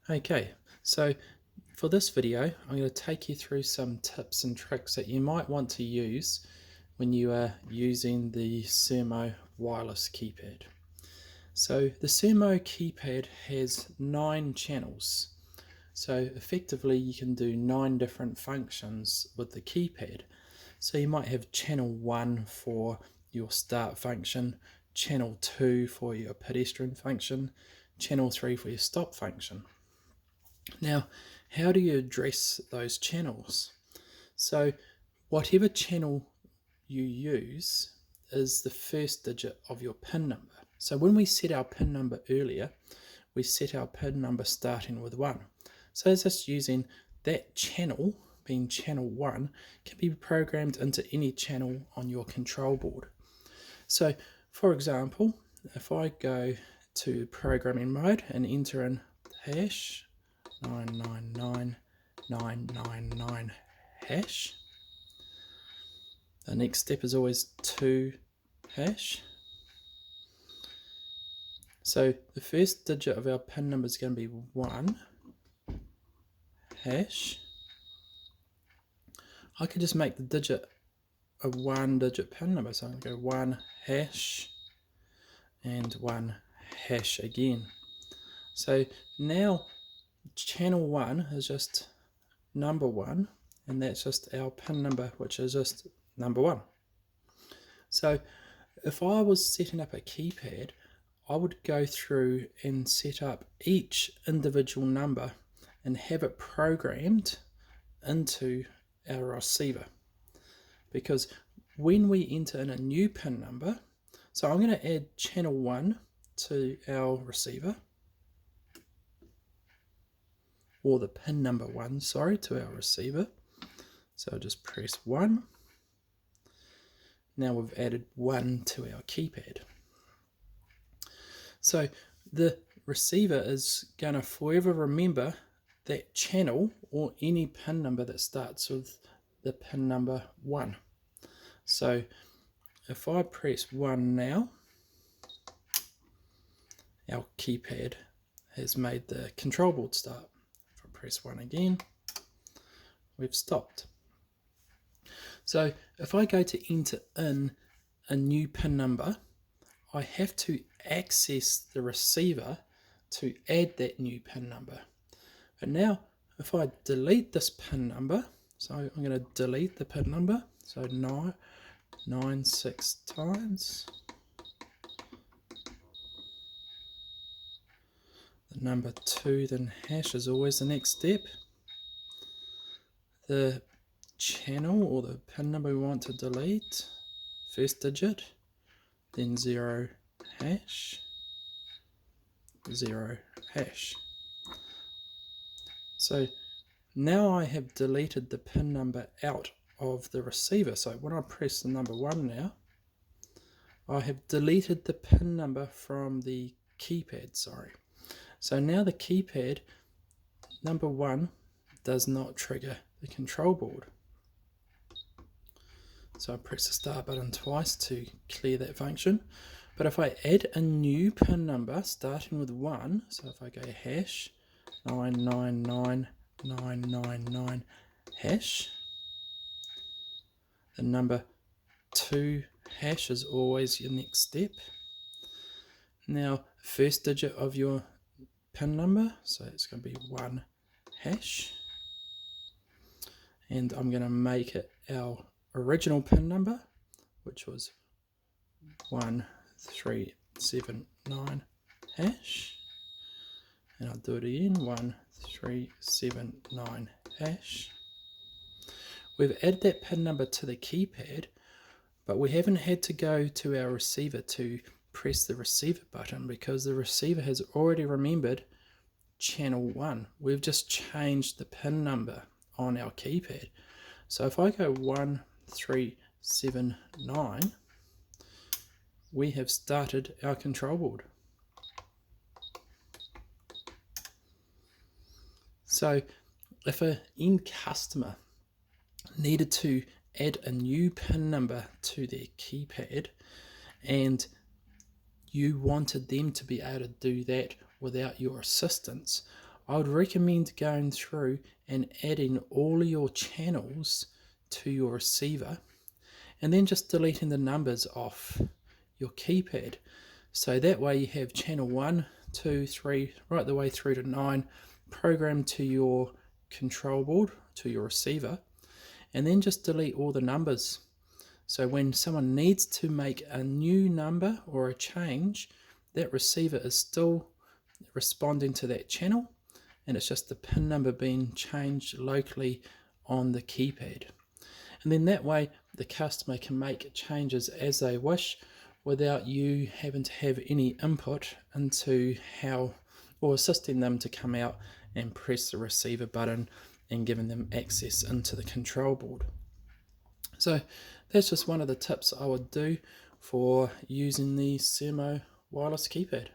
Okay, so for this video, I'm going to take you through some tips and tricks that you might want to use when you are using the Sermo wireless keypad. So the Sermo keypad has 9 channels. So effectively you can do 9 different functions with the keypad. So you might have channel 1 for your start function, channel 2 for your pedestrian function, channel 3 for your stop function. Now, how do you address those channels? So whatever channel you use is the first digit of your PIN number. So when we set our PIN number earlier, we set our PIN number starting with 1. So it's just using that channel, being channel 1, can be programmed into any channel on your control board. So for example, if I go to programming mode and enter in hash 999999 hash, the next step is always 2 hash. So the first digit of our PIN number is going to be 1 hash. I could just make the digit a 1-digit PIN number, so I'm going to go 1 hash and 1 hash again. So now channel 1 is just number 1, and that's just our PIN number, which is just number 1. So if I was setting up a keypad, I would go through and set up each individual number and have it programmed into our receiver. Because when we enter in a new PIN number, so I'm going to add channel 1 to our receiver, or the PIN number 1, sorry, to our receiver. So I'll just press 1. Now we've added 1 to our keypad. So the receiver is going to forever remember that channel or any PIN number that starts with the PIN number 1. So if I press 1 now, our keypad has made the control board start. If I press 1 again, we've stopped. So if I go to enter in a new PIN number, I have to access the receiver to add that new PIN number. But now if I delete this PIN number, so I'm going to delete the PIN number, so 996 times the number 2, then hash is always the next step. The channel or the PIN number we want to delete, first digit, then 0 hash, 0 hash. So now I have deleted the PIN number out of the receiver. So when I press the number 1 now, I have deleted the PIN number from the keypad, sorry. So now the keypad, number 1, does not trigger the control board. So I press the start button twice to clear that function. But if I add a new PIN number starting with 1, so if I go hash 999999 hash, the number 2 hash is always your next step. Now first digit of your PIN number, so it's going to be 1 hash, and I'm going to make it our original PIN number, which was 1379 hash, and I'll do it again, 1379 hash. We've added that PIN number to the keypad, but we haven't had to go to our receiver to press the receiver button because the receiver has already remembered channel 1. We've just changed the PIN number on our keypad. So if I go 1379, we have started our control board. So if an end customer needed to add a new PIN number to their keypad and you wanted them to be able to do that without your assistance, I would recommend going through and adding all of your channels to your receiver, and then just deleting the numbers off your keypad. So that way you have channel 1, 2, 3, right the way through to 9 programmed to your control board, to your receiver, and then just delete all the numbers. So when someone needs to make a new number or a change, that receiver is still responding to that channel, and it's just the pin number being changed locally on the keypad. And then that way the customer can make changes as they wish without you having to have any input into how, or assisting them to come out and press the receiver button and giving them access into the control board. So that's just one of the tips I would do for using the Sermo wireless keypad.